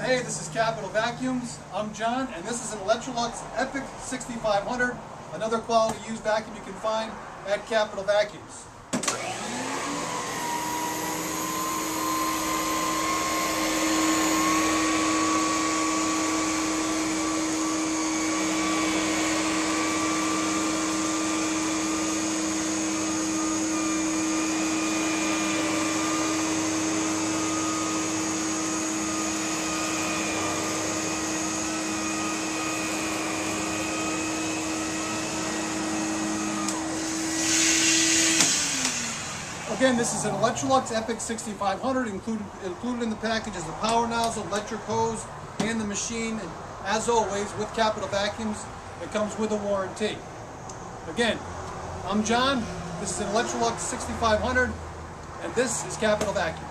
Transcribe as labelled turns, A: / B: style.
A: Hey, this is Capital Vacuums. I'm John, and this is an Electrolux Epic 6500, another quality used vacuum you can find at Capital Vacuums. Again, this is an Electrolux Epic 6500. Included in the package is the power nozzle, electric hose, and the machine. And as always, with Capital Vacuums, it comes with a warranty. Again, I'm John. This is an Electrolux 6500, and this is Capital Vacuums.